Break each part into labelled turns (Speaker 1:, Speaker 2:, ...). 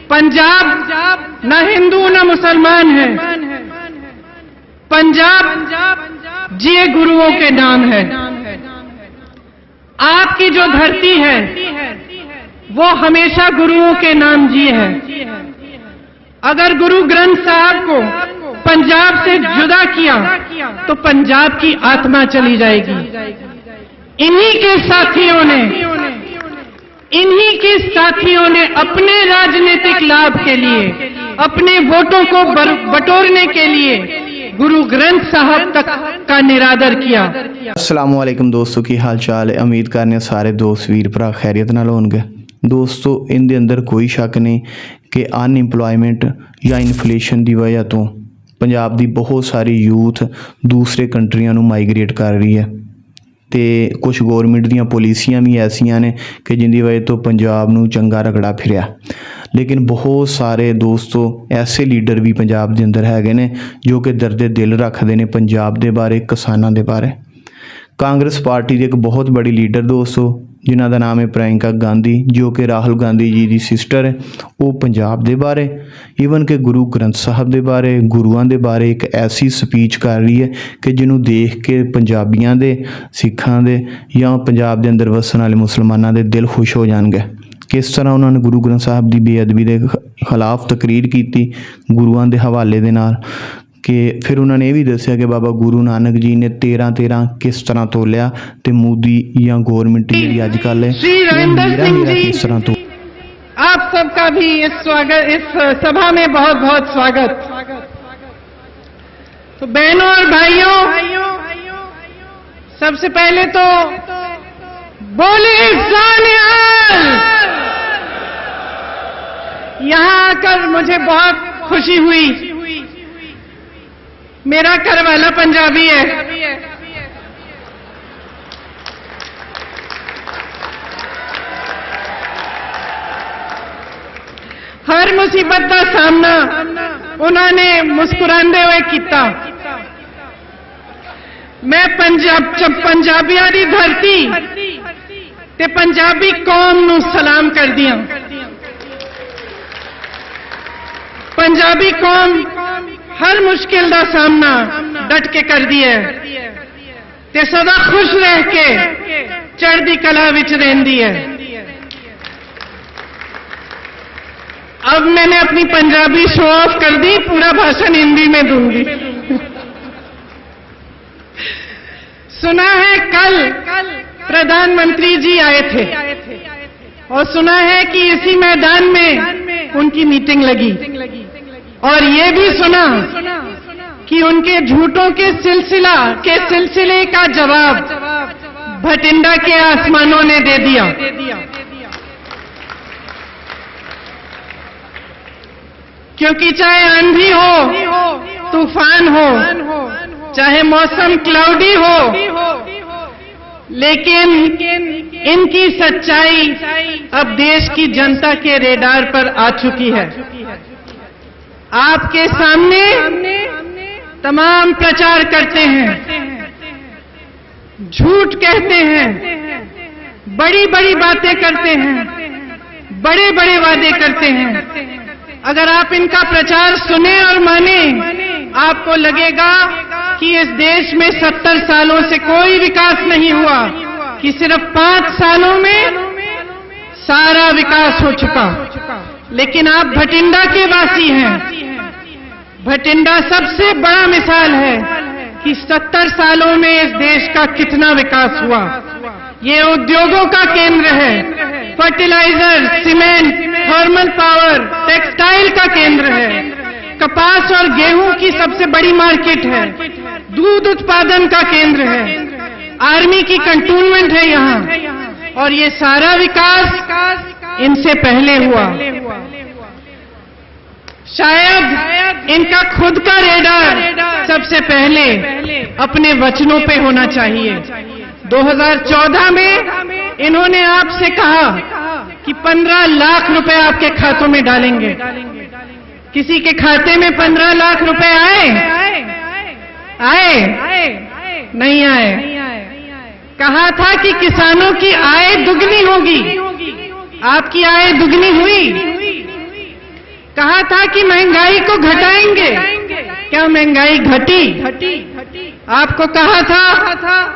Speaker 1: पंजाब न हिंदू न मुसलमान है, पंजाब जिए गुरुओं के नाम है। आपकी जो धरती है वो हमेशा गुरुओं के नाम जी है। अगर गुरु ग्रंथ साहब को पंजाब से जुदा किया तो पंजाब की आत्मा चली जाएगी। इन्हीं के साथियों ने अपने राजनीतिक लाभ के लिए, अपने वोटों को बटोरने के लिए गुरु ग्रंथ साहब तक का निरादर किया।
Speaker 2: अस्सलाम वालेकुम दोस्तों, की हाल चाल है। उम्मीद करने सारे दोस्त वीर भरा खैरियत नाल होणगे। दोस्तों, इनके अंदर कोई शक नहीं कि अनएम्पलॉयमेंट या इन्फ्लेशन की वजह तो पंजाब की बहुत सारी यूथ दूसरे कंट्रियां नूं माइग्रेट कर रही है तो कुछ गौरमेंट दीयां पॉलिसियां भी ऐसियां ने कि जिंदी वजह तो पंजाब नूं चंगा रगड़ा फिरिया। लेकिन बहुत सारे दोस्तों ऐसे लीडर भी पंजाब के अंदर हैगे ने जो कि दर्दे दिल रखते हैं पंजाब के बारे, किसानों के बारे। कांग्रेस पार्टी के एक बहुत बड़ी लीडर दोस्तों जिन्हों का नाम है प्रियंका गांधी, जो कि राहुल गांधी जी की सिस्टर है, वो पंजाब के बारे ईवन के गुरु ग्रंथ साहब के बारे, गुरुआं के बारे एक ऐसी स्पीच कर रही है कि जिन्हों देख के पंजाबियों के, सिखां के या पंजाब के अंदर वसन वाले मुसलमानों के दिल खुश हो जाएंगे। किस तरह उन्होंने गुरु ग्रंथ साहब की बेअदबी के खिलाफ तकरीर की गुरुआं के हवाले दे नाल कि फिर उन्होंने ये भी दसिया कि बाबा गुरु नानक जी ने 13-13 किस तरह तोलिया तो मोदी या गौरमेंट जी अजकल है किस तरह तो।
Speaker 1: आप सबका भी इस सभा में बहुत बहुत स्वागत। तो बहनों और भाइयों, सबसे पहले तो बोले सानियाल। यहाँ आकर मुझे बहुत खुशी हुई। मेरा घरवाला पंजाबी है। हर मुसीबत का सामना उन्होंने मुस्कुराते हुए किया। मैं पंजाबियों की धरती ते पंजाबी कौम नूं सलाम कर दिया। पंजाबी कौम हर मुश्किल का सामना डट के कर दी है ते सदा खुश रह के चढ़दी कला विच रहिंदी है। अब मैंने अपनी पंजाबी शो ऑफ कर दी, पूरा भाषण हिंदी में दूंगी। सुना है कल प्रधानमंत्री जी आए थे और सुना है कि इसी मैदान में उनकी मीटिंग लगी और ये भी सुना कि उनके झूठों के सिलसिले का जवाब भटिंडा के आसमानों ने दे दिया। क्योंकि चाहे आंधी हो, तूफान हो, चाहे मौसम क्लाउडी हो, लेकिन इनकी सच्चाई अब देश की जनता के रेडार पर आ चुकी है। आपके सामने तमाम प्रचार करते हैं, झूठ कहते हैं, बड़ी बड़ी बातें करते हैं, बड़े बड़े वादे करते हैं। अगर आप इनका प्रचार सुने और माने, आपको लगेगा कि इस देश में 70 सालों से कोई विकास नहीं हुआ, कि सिर्फ 5 सालों में सारा विकास हो चुका। लेकिन आप भटिंडा के वासी हैं। भटिंडा सबसे बड़ा मिसाल है कि 70 सालों में इस देश का कितना विकास हुआ। ये उद्योगों का केंद्र है, fertiliser, cement, thermal power, textile का केंद्र है, कपास और गेहूं की सबसे बड़ी मार्केट है, दूध उत्पादन का केंद्र है, आर्मी की कंटोनमेंट है यहाँ। और ये सारा विकास इनसे पहले हुआ। शायद इनका खुद का रेडार सबसे पहले अपने वचनों पे होना चाहिए। 2014 में इन्होंने आपसे कहा कि 15 लाख रुपए आपके खातों में डालेंगे। किसी के खाते में 15 लाख रुपए आए? नहीं आए। कहा था कि किसानों की आय दुगनी होगी। आपकी आय दुगनी हुई? कहा था कि महंगाई को घटाएंगे, क्या महंगाई घटी? आपको कहा था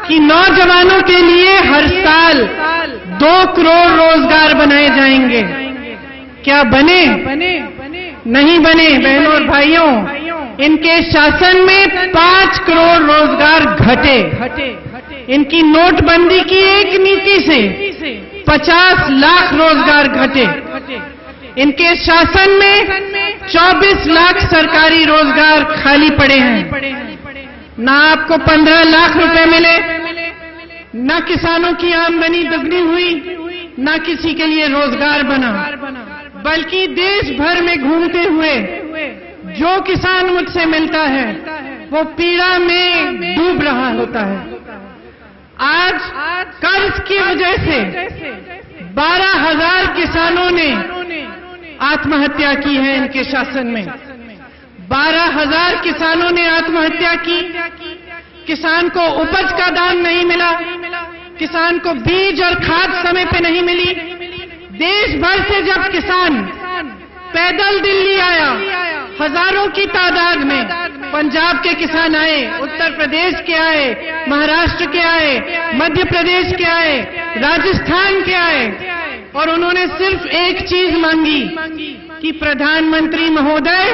Speaker 1: कि नौजवानों के लिए हर साल 2 करोड़ रोजगार बनाए जाएंगे, क्या बने? नहीं बने। बहनों और भाइयों, इनके शासन में 5 करोड़ रोजगार घटे। इनकी नोटबंदी की एक नीति से 50 लाख रोजगार घटे। इनके शासन में 24 लाख सरकारी रोजगार खाली पड़े हैं। ना आपको 15 लाख रुपए मिले, ना किसानों की आमदनी दुगनी हुई, ना किसी के लिए रोजगार बना, बल्कि देश भर में घूमते हुए जो किसान मुझसे मिलता है वो पीड़ा में डूब रहा होता है। आज कर्ज की वजह से 12,000 किसानों ने आत्महत्या की है। इनके शासन में 12,000 किसानों ने आत्महत्या की। किसान को उपज का दाम नहीं मिला, किसान को बीज और खाद समय पे नहीं मिली। देश भर से जब किसान पैदल दिल्ली आया, हजारों की तादाद में पंजाब के किसान आए, उत्तर प्रदेश के आए, महाराष्ट्र के आए, मध्य प्रदेश के आए, राजस्थान के आए, और उन्होंने सिर्फ एक चीज मांगी कि प्रधानमंत्री महोदय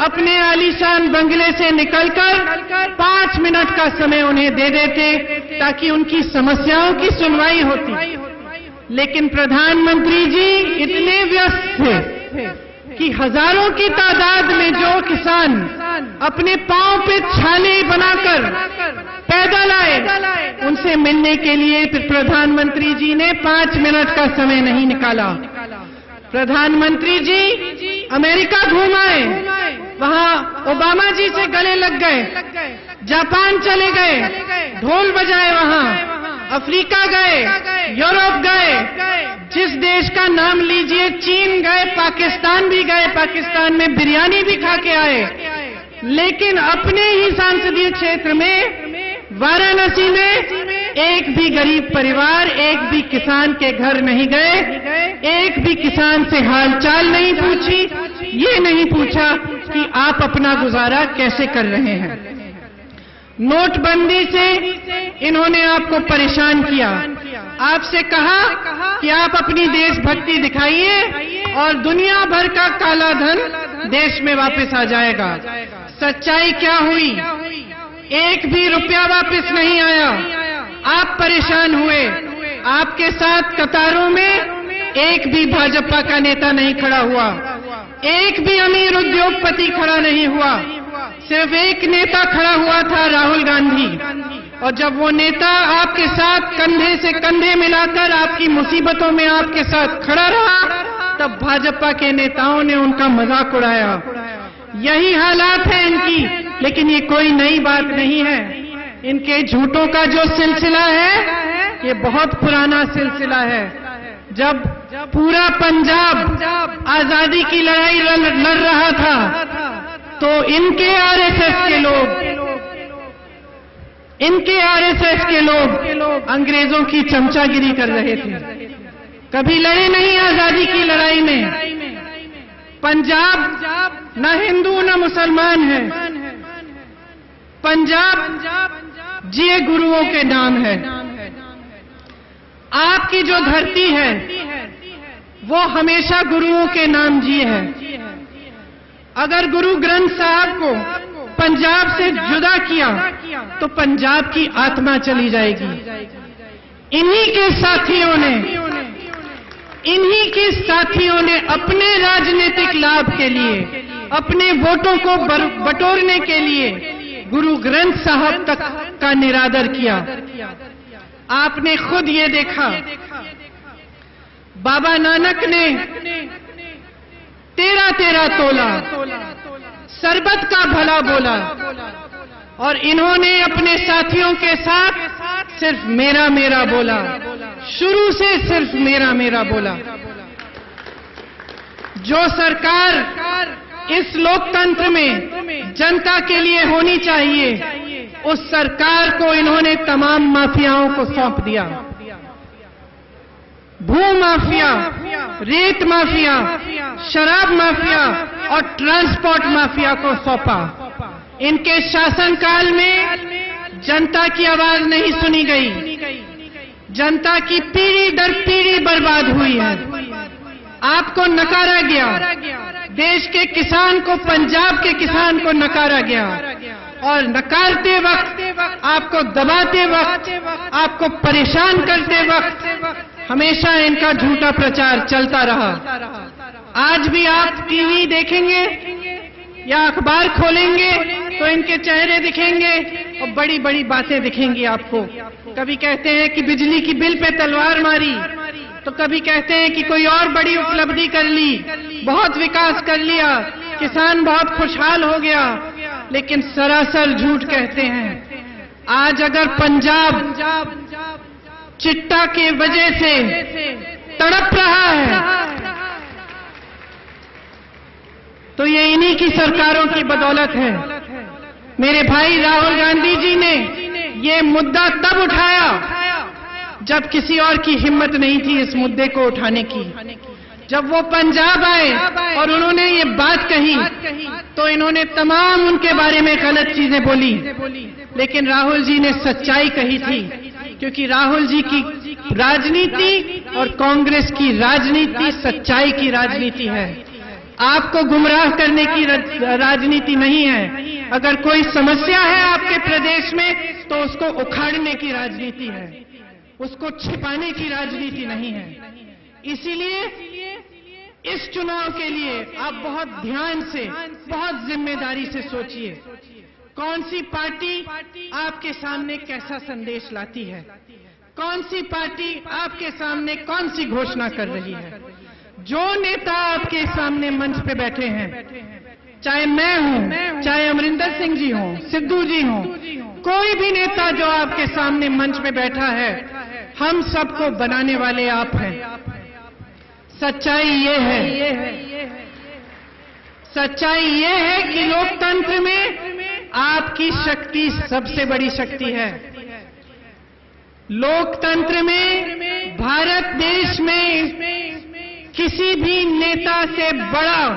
Speaker 1: अपने आलीशान बंगले से निकलकर 5 मिनट का समय उन्हें दे देते ताकि उनकी समस्याओं की सुनवाई होती। लेकिन प्रधानमंत्री जी इतने व्यस्त थे कि हजारों की तादाद में जो किसान अपने पांव पे छाले बनाकर पैदल आए, उनसे मिलने के लिए प्रधानमंत्री जी ने 5 मिनट का समय नहीं निकाला। प्रधानमंत्री जी अमेरिका घूमाए, वहां ओबामा जी से गले लग गए, जापान चले गए, ढोल बजाए, वहां अफ्रीका गए, यूरोप गए, जिस देश का नाम लीजिए, चीन गए, पाकिस्तान भी गए, पाकिस्तान में बिरयानी भी खा के आए। लेकिन अपने ही संसदीय क्षेत्र में वाराणसी में एक भी गरीब परिवार, एक भी किसान के घर नहीं गए, एक भी किसान से हालचाल नहीं पूछी, ये नहीं पूछा कि आप अपना गुजारा कैसे कर रहे हैं। नोटबंदी से इन्होंने आपको परेशान किया, आपसे कहा कि आप अपनी देशभक्ति दिखाइए और दुनिया भर का काला धन देश में वापस आ जाएगा। सच्चाई क्या हुई? एक भी रुपया वापस नहीं आया। आप परेशान हुए। आपके साथ कतारों में एक भी भाजपा का नेता नहीं खड़ा हुआ, एक भी अमीर उद्योगपति खड़ा नहीं हुआ। सिर्फ एक नेता खड़ा हुआ था, राहुल गांधी। और जब वो नेता आपके साथ कंधे से कंधे मिलाकर आपकी मुसीबतों में आपके साथ खड़ा रहा, तब भाजपा के नेताओं ने उनका मजाक उड़ाया। यही हालात है इनकी, लेकिन ये कोई नई बात नहीं है। इनके झूठों का जो सिलसिला है, ये बहुत पुराना सिलसिला है। जब पूरा पंजाब आजादी की लड़ाई लड़ रहा था, तो इनके आरएसएस के लोग अंग्रेजों की चमचागिरी कर रहे थे। कभी लड़े नहीं आजादी की लड़ाई में। पंजाब न हिंदू न मुसलमान है, पंजाब जिए गुरुओं के नाम है। आपकी जो धरती है वो हमेशा गुरुओं के नाम जी है। अगर गुरु ग्रंथ साहब को पंजाब से जुदा किया तो पंजाब की आत्मा चली जाएगी। इन्हीं के साथियों ने अपने राजनीतिक लाभ के लिए, अपने वोटों को बटोरने के लिए गुरु ग्रंथ साहब तक का निरादर किया। आपने खुद ये देखा, बाबा नानक ने 13 तोला सरबत का भला बोला, और इन्होंने अपने साथियों के साथ सिर्फ मेरा मेरा बोला। शुरू से सिर्फ मेरा मेरा बोला। जो सरकार इस लोकतंत्र में जनता के लिए होनी चाहिए, उस सरकार को इन्होंने तमाम माफियाओं को सौंप दिया। भू माफिया, रेत माफिया, शराब माफिया, और ट्रांसपोर्ट माफिया को सौंपा। इनके शासनकाल में जनता की आवाज नहीं सुनी गई, जनता की पीढ़ी दर पीढ़ी बर्बाद हुई है। आपको नकारा गया, देश के किसान को, पंजाब के किसान को नकारा गया, और नकारते वक्त, आपको दबाते वक्त, आपको परेशान करते वक्त हमेशा इनका झूठा प्रचार चलता रहा। आज भी आप टीवी देखेंगे या अखबार खोलेंगे तो इनके चेहरे दिखेंगे और बड़ी बड़ी बातें दिखेंगी आपको। कभी कहते हैं कि बिजली की बिल पे तलवार मारी, तो कभी कहते हैं कि कोई और बड़ी उपलब्धि कर ली, बहुत विकास कर लिया, किसान बहुत खुशहाल हो गया, लेकिन सरासर झूठ कहते हैं। आज अगर पंजाब चिट्टा के वजह से तड़प रहा है तो ये इन्हीं की सरकारों की बदौलत है। मेरे भाई राहुल गांधी जी ने ये मुद्दा तब उठाया जब किसी और की हिम्मत नहीं थी इस मुद्दे को उठाने की। जब वो पंजाब आए और उन्होंने ये बात कही तो इन्होंने तमाम उनके बारे में गलत चीजें बोली, लेकिन राहुल जी ने सच्चाई कही थी, क्योंकि राहुल जी की राजनीति और कांग्रेस की राजनीति सच्चाई की राजनीति है। आपको गुमराह करने की राजनीति नहीं है। अगर कोई समस्या है आपके प्रदेश में तो उसको उखाड़ने की राजनीति है, उसको छिपाने की राजनीति नहीं है। इसीलिए इस चुनाव के लिए आप बहुत ध्यान से, बहुत जिम्मेदारी से सोचिए कौन सी पार्टी आपके सामने कैसा संदेश लाती है, कौन सी पार्टी आपके सामने कौन सी घोषणा कर रही है। जो नेता आपके सामने मंच पे बैठे हैं, चाहे मैं हूं, चाहे अमरिंदर सिंह जी हों, सिद्धू जी हों, कोई भी नेता जो आपके सामने मंच पे बैठा है, हम सबको बनाने वाले आप हैं। सच्चाई ये है, सच्चाई ये है कि लोकतंत्र में आपकी शक्ति सबसे बड़ी शक्ति है। लोकतंत्र में, भारत देश में किसी भी नेता से बड़ा,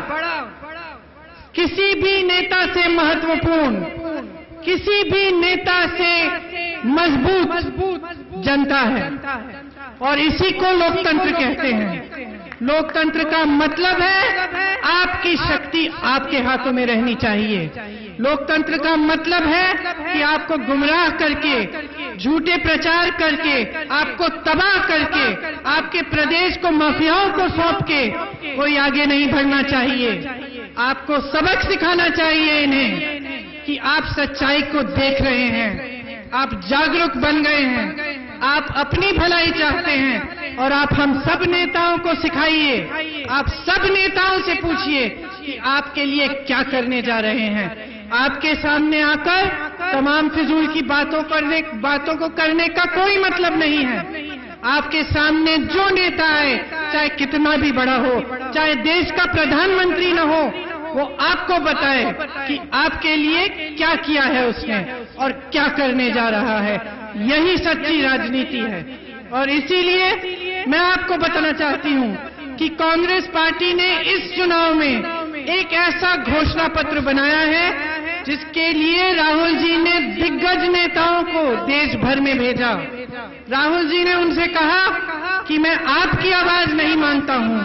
Speaker 1: किसी भी नेता से महत्वपूर्ण, किसी भी नेता से मजबूत जनता है, और इसी को लोकतंत्र कहते हैं। लोकतंत्र का मतलब है आपकी शक्ति आपके हाथों में रहनी चाहिए। लोकतंत्र का मतलब है कि आपको गुमराह करके, झूठे प्रचार करके, आपको तबाह करके, आपके प्रदेश को माफियाओं को सौंप के कोई आगे नहीं बढ़ना चाहिए। आपको सबक सिखाना चाहिए इन्हें कि आप सच्चाई को देख रहे हैं, आप जागरूक बन गए हैं, आप अपनी भलाई चाहते हैं, और आप हम सब नेताओं को सिखाइए, आप सब नेताओं से पूछिए कि आपके लिए क्या करने जा रहे हैं। आपके सामने आकर तमाम फिजूल की बातों को करने का कोई मतलब नहीं है। आपके सामने जो नेता आए, चाहे कितना भी बड़ा हो, चाहे देश का प्रधानमंत्री न हो, वो आपको बताए कि आपके लिए क्या किया है उसने और क्या करने जा रहा है। यही सच्ची राजनीति है। और इसीलिए मैं आपको बताना चाहती हूं कि कांग्रेस पार्टी ने इस चुनाव में एक ऐसा घोषणा पत्र बनाया है जिसके लिए राहुल जी ने दिग्गज नेताओं को देश भर में भेजा। राहुल जी ने उनसे कहा कि मैं आपकी आवाज नहीं मांगता हूं,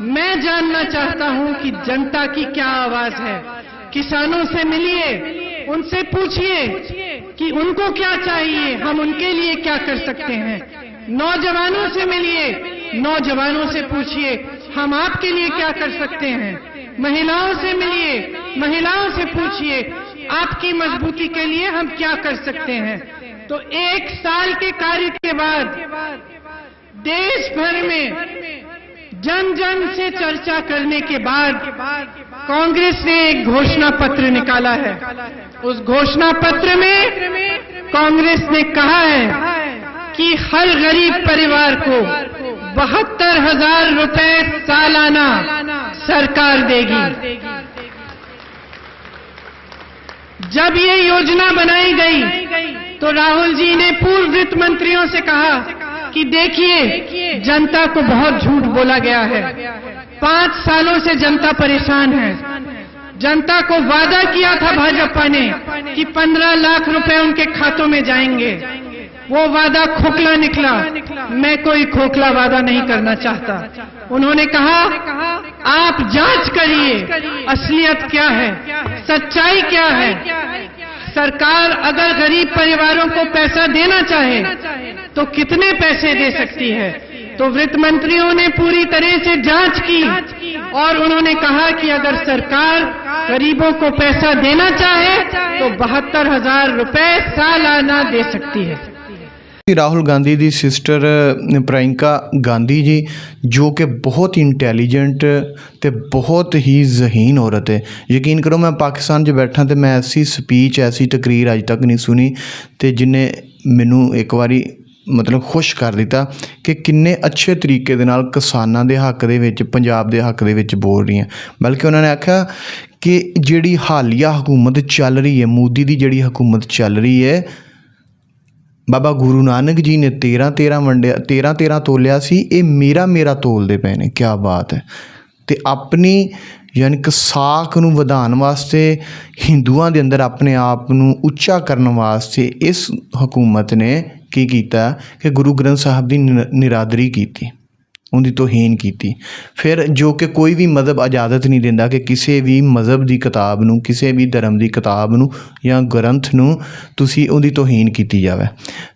Speaker 1: मैं जानना चाहता हूं कि जनता की क्या आवाज है। किसानों से मिलिए, उनसे पूछिए कि उनको क्या चाहिए, हम उनके लिए क्या कर सकते हैं। नौजवानों से मिलिए, नौजवानों से पूछिए हम आपके लिए क्या कर सकते हैं। महिलाओं से मिलिए, महिलाओं से पूछिए आपकी मजबूती के लिए हम क्या कर सकते हैं। तो 1 साल के कार्य के बाद देश भर में जन जन से चर्चा करने के बाद कांग्रेस ने एक घोषणा पत्र निकाला है। उस घोषणा पत्र में कांग्रेस ने कहा है कि हर गरीब परिवार को 72,000 रुपए सालाना सरकार देगी। जब ये योजना बनाई गई तो राहुल जी ने पूर्व वित्त मंत्रियों से कहा कि देखिए जनता को बहुत झूठ बोला गया है, 5 सालों से जनता परेशान है, जनता को वादा किया था भाजपा ने कि 15 लाख रुपए उनके खातों में जाएंगे। वो वादा खोखला निकला। मैं कोई खोखला वादा नहीं करना चाहता। उन्होंने कहा आप जांच करिए असलियत क्या है, सच्चाई क्या है। सरकार अगर गरीब परिवारों को पैसा देना चाहे तो कितने पैसे दे सकती है। तो वित्त मंत्रियों ने पूरी तरह से जांच की और उन्होंने कहा कि अगर सरकार गरीबों को पैसा देना चाहे तो 72,000 रुपए सालाना दे सकती है।
Speaker 2: ਰਾਹੁਲ ਗਾਂਧੀ ਦੀ ਸਿਸਟਰ ਪ੍ਰਿਯੰਕਾ ਗਾਂਧੀ ਜੀ ਜੋ ਕਿ ਬਹੁਤ ਹੀ ਇੰਟੈਲੀਜੈਂਟ ਤੇ ਬਹੁਤ ਹੀ ਜ਼ਹੀਨ ਔਰਤ ਹੈ। ਯਕੀਨ ਕਰੋ ਮੈਂ ਪਾਕਿਸਤਾਨ 'ਚ ਬੈਠਾ ਤੇ ਮੈਂ ਐਸੀ ਸਪੀਚ ਐਸੀ ਤਕਰੀਰ ਅੱਜ ਤੱਕ ਨਹੀਂ ਸੁਣੀ ਤੇ ਜਿਨੇ ਮੈਨੂੰ ਇੱਕ ਵਾਰੀ ਮਤਲਬ ਖੁਸ਼ ਕਰ ਦਿੱਤਾ ਕਿ ਕਿੰਨੇ ਅੱਛੇ ਤਰੀਕੇ ਦੇ ਨਾਲ ਕਿਸਾਨਾਂ ਦੇ ਹੱਕ ਦੇ ਵਿੱਚ ਪੰਜਾਬ ਦੇ ਹੱਕ ਦੇ ਵਿੱਚ ਬੋਲ ਰਹੀ ਹੈ। ਬਲਕਿ ਉਹਨਾਂ ਨੇ ਆਖਿਆ ਕਿ ਜਿਹੜੀ ਹਾਲੀਆ ਹਕੂਮਤ ਚੱਲ ਰਹੀ ਹੈ, ਮੋਦੀ ਦੀ ਜਿਹੜੀ ਹਕੂਮਤ ਚੱਲ ਰਹੀ ਹੈ, ਬਾਬਾ ਗੁਰੂ ਨਾਨਕ ਜੀ ਨੇ 13 ਵੰਡਿਆ 13 ਤੋਲਿਆ ਸੀ, ਇਹ ਮੇਰਾ ਤੋਲਦੇ ਪਏ ਨੇ। ਕਿਆ ਬਾਤ ਹੈ। ਅਤੇ ਆਪਣੀ ਯਾਨੀ ਕਿ ਸਾਖ ਨੂੰ ਵਧਾਉਣ ਵਾਸਤੇ ਹਿੰਦੂਆਂ ਦੇ ਅੰਦਰ ਆਪਣੇ ਆਪ ਨੂੰ ਉੱਚਾ ਕਰਨ ਵਾਸਤੇ ਇਸ ਹਕੂਮਤ ਨੇ ਕੀ ਕੀਤਾ ਕਿ ਗੁਰੂ ਗ੍ਰੰਥ ਸਾਹਿਬ ਦੀ ਨਿਰਾਦਰੀ ਕੀਤੀ, ਉਹਦੀ ਤੋਹੀਨ ਕੀਤੀ। ਫਿਰ ਜੋ ਕਿ ਕੋਈ ਵੀ ਮਜ਼ਹਬ ਇਜਾਜ਼ਤ ਨਹੀਂ ਦਿੰਦਾ ਕਿ ਕਿਸੇ ਵੀ ਮਜ਼ਹਬ ਦੀ ਕਿਤਾਬ ਨੂੰ, ਕਿਸੇ ਵੀ ਧਰਮ ਦੀ ਕਿਤਾਬ ਨੂੰ ਜਾਂ ਗ੍ਰੰਥ ਨੂੰ ਤੁਸੀਂ ਉਹਦੀ ਤੋਹੀਨ ਕੀਤੀ ਜਾਵੇ।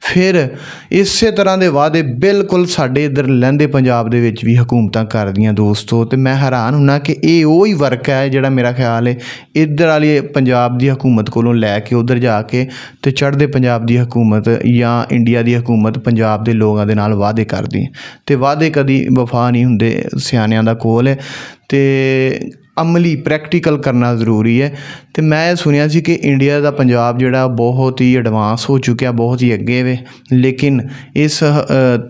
Speaker 2: ਫਿਰ ਇਸੇ ਤਰ੍ਹਾਂ ਦੇ ਵਾਅਦੇ ਬਿਲਕੁਲ ਸਾਡੇ ਇੱਧਰ ਲਹਿੰਦੇ ਪੰਜਾਬ ਦੇ ਵਿੱਚ ਵੀ ਹਕੂਮਤਾਂ ਕਰਦੀਆਂ ਦੋਸਤੋ। ਅਤੇ ਮੈਂ ਹੈਰਾਨ ਹੁੰਦਾ ਕਿ ਇਹ ਉਹ ਹੀ ਵਰਕ ਹੈ ਜਿਹੜਾ ਮੇਰਾ ਖਿਆਲ ਹੈ ਇੱਧਰ ਵਾਲੀ ਪੰਜਾਬ ਦੀ ਹਕੂਮਤ ਕੋਲੋਂ ਲੈ ਕੇ ਉੱਧਰ ਜਾ ਕੇ ਅਤੇ ਚੜ੍ਹਦੇ ਪੰਜਾਬ ਦੀ ਹਕੂਮਤ ਜਾਂ ਇੰਡੀਆ ਦੀ ਹਕੂਮਤ ਪੰਜਾਬ ਦੇ ਲੋਕਾਂ ਦੇ ਨਾਲ ਵਾਅਦੇ ਕਰਦੀ ਅਤੇ ਵਾਅਦੇ ਕਦੀ ਵਫਾ ਨਹੀਂ ਹੁੰਦੇ ਸਿਆਣਿਆਂ ਦਾ ਕੋਲ ਹੈ ਅਤੇ ਅਮਲੀ ਪ੍ਰੈਕਟੀਕਲ ਕਰਨਾ ਜ਼ਰੂਰੀ ਹੈ। ਅਤੇ ਮੈਂ ਇਹ ਸੁਣਿਆ ਸੀ ਕਿ ਇੰਡੀਆ ਦਾ ਪੰਜਾਬ ਜਿਹੜਾ ਬਹੁਤ ਹੀ ਐਡਵਾਂਸ ਹੋ ਚੁੱਕਿਆ, ਬਹੁਤ ਹੀ ਅੱਗੇ ਵੇ। ਲੇਕਿਨ ਇਸ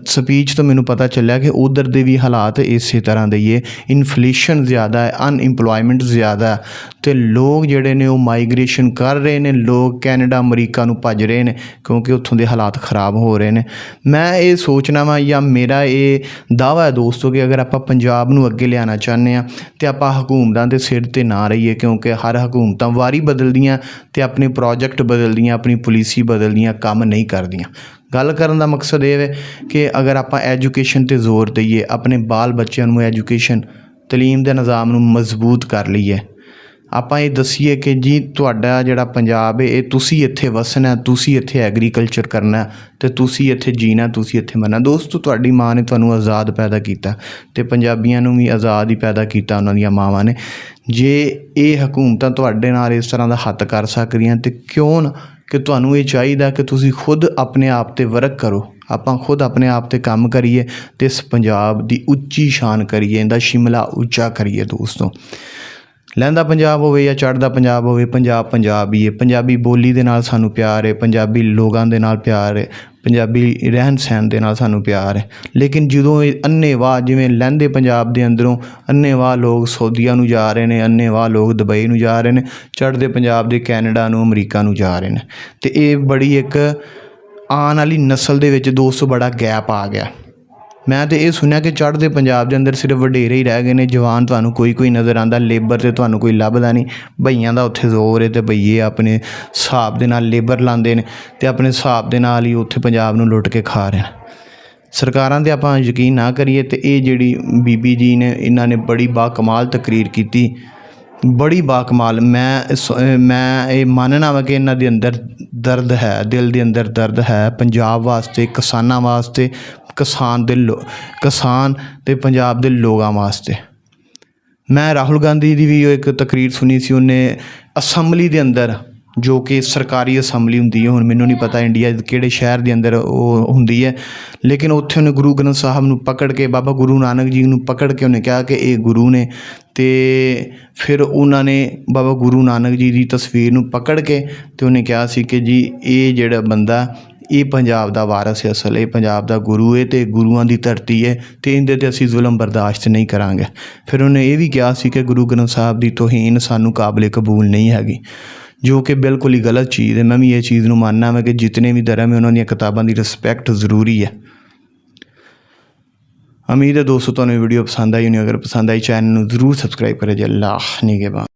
Speaker 2: ਸਪੀਚ ਤੋਂ ਮੈਨੂੰ ਪਤਾ ਚੱਲਿਆ ਕਿ ਉੱਧਰ ਦੇ ਵੀ ਹਾਲਾਤ ਇਸੇ ਤਰ੍ਹਾਂ ਦੇ ਹੀ ਹੈ। ਇਨਫਲੇਸ਼ਨ ਜ਼ਿਆਦਾ ਹੈ, ਅਨਇੰਪਲੋਇਮੈਂਟ ਜ਼ਿਆਦਾ ਹੈ ਅਤੇ ਲੋਕ ਜਿਹੜੇ ਨੇ ਉਹ ਮਾਈਗ੍ਰੇਸ਼ਨ ਕਰ ਰਹੇ ਨੇ। ਲੋਕ ਕੈਨੇਡਾ ਅਮਰੀਕਾ ਨੂੰ ਭੱਜ ਰਹੇ ਨੇ ਕਿਉਂਕਿ ਉੱਥੋਂ ਦੇ ਹਾਲਾਤ ਖ਼ਰਾਬ ਹੋ ਰਹੇ ਨੇ। ਮੈਂ ਇਹ ਸੋਚਣਾ ਵਾ ਜਾਂ ਮੇਰਾ ਇਹ ਦਾਅਵਾ ਹੈ ਦੋਸਤੋ ਕਿ ਅਗਰ ਆਪਾਂ ਪੰਜਾਬ ਨੂੰ ਅੱਗੇ ਲਿਆਉਣਾ ਚਾਹੁੰਦੇ ਹਾਂ ਅਤੇ ਆਪਾਂ ਹਕੂਮਤਾਂ ਦੇ ਸਿਰ 'ਤੇ ਨਾ ਰਹੀਏ, ਕਿਉਂਕਿ ਹਰ ਹਕੂਮਤਾਂ ਵਾਰੀ ਬਦਲਦੀਆਂ ਅਤੇ ਆਪਣੇ ਪ੍ਰੋਜੈਕਟ ਬਦਲਦੀਆਂ, ਆਪਣੀ ਪਾਲਿਸੀ ਬਦਲਦੀਆਂ, ਕੰਮ ਨਹੀਂ ਕਰਦੀਆਂ। ਗੱਲ ਕਰਨ ਦਾ ਮਕਸਦ ਇਹ ਹੈ ਕਿ ਅਗਰ ਆਪਾਂ ਐਜੂਕੇਸ਼ਨ 'ਤੇ ਜ਼ੋਰ ਦਈਏ, ਆਪਣੇ ਬਾਲ ਬੱਚਿਆਂ ਨੂੰ ਐਜੂਕੇਸ਼ਨ ਤਾਲੀਮ ਦੇ ਨਿਜ਼ਾਮ ਨੂੰ ਮਜ਼ਬੂਤ ਕਰ ਲਈਏ, ਆਪਾਂ ਇਹ ਦੱਸੀਏ ਕਿ ਜੀ ਤੁਹਾਡਾ ਜਿਹੜਾ ਪੰਜਾਬ ਹੈ ਇਹ ਤੁਸੀਂ ਇੱਥੇ ਵਸਣਾ, ਤੁਸੀਂ ਇੱਥੇ ਐਗਰੀਕਲਚਰ ਕਰਨਾ ਅਤੇ ਤੁਸੀਂ ਇੱਥੇ ਜੀਣਾ, ਤੁਸੀਂ ਇੱਥੇ ਮਰਨਾ। ਦੋਸਤੋ ਤੁਹਾਡੀ ਮਾਂ ਨੇ ਤੁਹਾਨੂੰ ਆਜ਼ਾਦ ਪੈਦਾ ਕੀਤਾ ਅਤੇ ਪੰਜਾਬੀਆਂ ਨੂੰ ਵੀ ਆਜ਼ਾਦ ਹੀ ਪੈਦਾ ਕੀਤਾ ਉਹਨਾਂ ਦੀਆਂ ਮਾਵਾਂ ਨੇ। ਜੇ ਇਹ ਹਕੂਮਤਾਂ ਤੁਹਾਡੇ ਨਾਲ ਇਸ ਤਰ੍ਹਾਂ ਦਾ ਹੱਥ ਕਰ ਸਕਦੀਆਂ ਅਤੇ ਕਿਉਂ ਨਾ ਕਿ ਤੁਹਾਨੂੰ ਇਹ ਚਾਹੀਦਾ ਕਿ ਤੁਸੀਂ ਖੁਦ ਆਪਣੇ ਆਪ 'ਤੇ ਵਰਕ ਕਰੋ। ਆਪਾਂ ਖੁਦ ਆਪਣੇ ਆਪ 'ਤੇ ਕੰਮ ਕਰੀਏ ਅਤੇ ਇਸ ਪੰਜਾਬ ਦੀ ਉੱਚੀ ਸ਼ਾਨ ਕਰੀਏ, ਇਹਦਾ ਸ਼ਿਮਲਾ ਉੱਚਾ ਕਰੀਏ ਦੋਸਤੋ। ਲਹਿੰਦਾ ਪੰਜਾਬ ਹੋਵੇ ਜਾਂ ਚੜ੍ਹਦਾ ਪੰਜਾਬ ਹੋਵੇ, ਪੰਜਾਬ ਪੰਜਾਬ ਹੀ ਹੈ। ਪੰਜਾਬੀ ਬੋਲੀ ਦੇ ਨਾਲ ਸਾਨੂੰ ਪਿਆਰ ਹੈ, ਪੰਜਾਬੀ ਲੋਕਾਂ ਦੇ ਨਾਲ ਪਿਆਰ ਹੈ, ਪੰਜਾਬੀ ਰਹਿਣ ਸਹਿਣ ਦੇ ਨਾਲ ਸਾਨੂੰ ਪਿਆਰ ਹੈ। ਲੇਕਿਨ ਜਦੋਂ ਇਹ ਅੰਨ੍ਹੇਵਾਹ ਜਿਵੇਂ ਲਹਿੰਦੇ ਪੰਜਾਬ ਦੇ ਅੰਦਰੋਂ ਅੰਨ੍ਹੇਵਾਹ ਲੋਕ ਸਾਊਦੀਆਂ ਨੂੰ ਜਾ ਰਹੇ ਨੇ, ਅੰਨ੍ਹੇਵਾਹ ਲੋਕ ਦੁਬਈ ਨੂੰ ਜਾ ਰਹੇ ਨੇ, ਚੜ੍ਹਦੇ ਪੰਜਾਬ ਦੇ ਕੈਨੇਡਾ ਨੂੰ, ਅਮਰੀਕਾ ਨੂੰ ਜਾ ਰਹੇ ਨੇ ਅਤੇ ਇਹ ਬੜੀ ਇੱਕ ਆਉਣ ਵਾਲੀ ਨਸਲ ਦੇ ਵਿੱਚ ਦੋਸਤੋ ਬੜਾ ਗੈਪ ਆ ਗਿਆ। ਮੈਂ ਤਾਂ ਇਹ ਸੁਣਿਆ ਕਿ ਚੜ੍ਹਦੇ ਪੰਜਾਬ ਦੇ ਅੰਦਰ ਸਿਰਫ ਵਡੇਰੇ ਹੀ ਰਹਿ ਗਏ ਨੇ, ਜਵਾਨ ਤੁਹਾਨੂੰ ਕੋਈ ਨਜ਼ਰ ਆਉਂਦਾ, ਲੇਬਰ 'ਤੇ ਤੁਹਾਨੂੰ ਕੋਈ ਲੱਭਦਾ ਨਹੀਂ। ਬਈਆਂ ਦਾ ਉੱਥੇ ਜ਼ੋਰ ਹੈ ਅਤੇ ਬਈਏ ਆਪਣੇ ਹਿਸਾਬ ਦੇ ਨਾਲ ਲੇਬਰ ਲਾਉਂਦੇ ਨੇ ਅਤੇ ਆਪਣੇ ਹਿਸਾਬ ਦੇ ਨਾਲ ਹੀ ਉੱਥੇ ਪੰਜਾਬ ਨੂੰ ਲੁੱਟ ਕੇ ਖਾ ਰਹੇ ਨੇ। ਸਰਕਾਰਾਂ 'ਤੇ ਆਪਾਂ ਯਕੀਨ ਨਾ ਕਰੀਏ ਅਤੇ ਇਹ ਜਿਹੜੀ ਬੀਬੀ ਜੀ ਨੇ ਇਹਨਾਂ ਨੇ ਬੜੀ ਬਾਕਮਾਲ ਤਕਰੀਰ ਕੀਤੀ, ਬੜੀ ਬਾਕਮਾਲ। ਮੈਂ ਇਹ ਮੰਨਣਾ ਵਾ ਕਿ ਇਹਨਾਂ ਦੇ ਅੰਦਰ ਦਰਦ ਹੈ, ਦਿਲ ਦੇ ਅੰਦਰ ਦਰਦ ਹੈ ਪੰਜਾਬ ਵਾਸਤੇ, ਕਿਸਾਨਾਂ ਵਾਸਤੇ, ਕਿਸਾਨ ਅਤੇ ਪੰਜਾਬ ਦੇ ਲੋਕਾਂ ਵਾਸਤੇ। ਮੈਂ ਰਾਹੁਲ ਗਾਂਧੀ ਦੀ ਵੀ ਇੱਕ ਤਕਰੀਰ ਸੁਣੀ ਸੀ, ਉਹਨੇ ਅਸੈਂਬਲੀ ਦੇ ਅੰਦਰ ਜੋ ਕਿ ਸਰਕਾਰੀ ਅਸੈਂਬਲੀ ਹੁੰਦੀ ਹੈ, ਹੁਣ ਮੈਨੂੰ ਨਹੀਂ ਪਤਾ ਇੰਡੀਆ ਦੇ ਕਿਹੜੇ ਸ਼ਹਿਰ ਦੇ ਅੰਦਰ ਉਹ ਹੁੰਦੀ ਹੈ, ਲੇਕਿਨ ਉੱਥੇ ਉਹਨੇ ਗੁਰੂ ਗ੍ਰੰਥ ਸਾਹਿਬ ਨੂੰ ਪਕੜ ਕੇ, ਬਾਬਾ ਗੁਰੂ ਨਾਨਕ ਜੀ ਨੂੰ ਪਕੜ ਕੇ ਉਹਨੇ ਕਿਹਾ ਕਿ ਇਹ ਗੁਰੂ ਨੇ। ਅਤੇ ਫਿਰ ਉਹਨਾਂ ਨੇ ਬਾਬਾ ਗੁਰੂ ਨਾਨਕ ਜੀ ਦੀ ਤਸਵੀਰ ਨੂੰ ਪਕੜ ਕੇ ਅਤੇ ਉਹਨੇ ਕਿਹਾ ਸੀ ਕਿ ਜੀ ਇਹ ਜਿਹੜਾ ਬੰਦਾ ਇਹ ਪੰਜਾਬ ਦਾ ਵਾਰਸ ਹੈ, ਅਸਲ ਇਹ ਪੰਜਾਬ ਦਾ ਗੁਰੂ ਹੈ ਅਤੇ ਗੁਰੂਆਂ ਦੀ ਧਰਤੀ ਹੈ ਅਤੇ ਇਹਦੇ 'ਤੇ ਅਸੀਂ ਜ਼ੁਲਮ ਬਰਦਾਸ਼ਤ ਨਹੀਂ ਕਰਾਂਗੇ। ਫਿਰ ਉਹਨੇ ਇਹ ਵੀ ਕਿਹਾ ਸੀ ਕਿ ਗੁਰੂ ਗ੍ਰੰਥ ਸਾਹਿਬ ਦੀ ਤੋਹੀਨ ਸਾਨੂੰ ਕਾਬਿਲ ਕਬੂਲ ਨਹੀਂ ਹੈਗੀ, ਜੋ ਕਿ ਬਿਲਕੁਲ ਹੀ ਗਲਤ ਚੀਜ਼ ਹੈ। ਮੈਂ ਵੀ ਇਹ ਚੀਜ਼ ਨੂੰ ਮੰਨਦਾ ਮੈਂ ਕਿ ਜਿਤਨੇ ਵੀ ਧਰਮ ਹੈ ਉਹਨਾਂ ਦੀਆਂ ਕਿਤਾਬਾਂ ਦੀ ਰਿਸਪੈਕਟ ਜ਼ਰੂਰੀ ਹੈ। ਉਮੀਦ ਹੈ ਦੋਸਤੋ ਤੁਹਾਨੂੰ ਵੀਡੀਓ ਪਸੰਦ ਆਈ ਹੋਣੀ। ਅਗਰ ਪਸੰਦ ਆਈ ਚੈਨਲ ਨੂੰ ਜ਼ਰੂਰ ਸਬਸਕ੍ਰਾਈਬ ਕਰੇ ਜੀ। ਅੱਲਾਹ ਨਿਗਹਿਬਾਨ।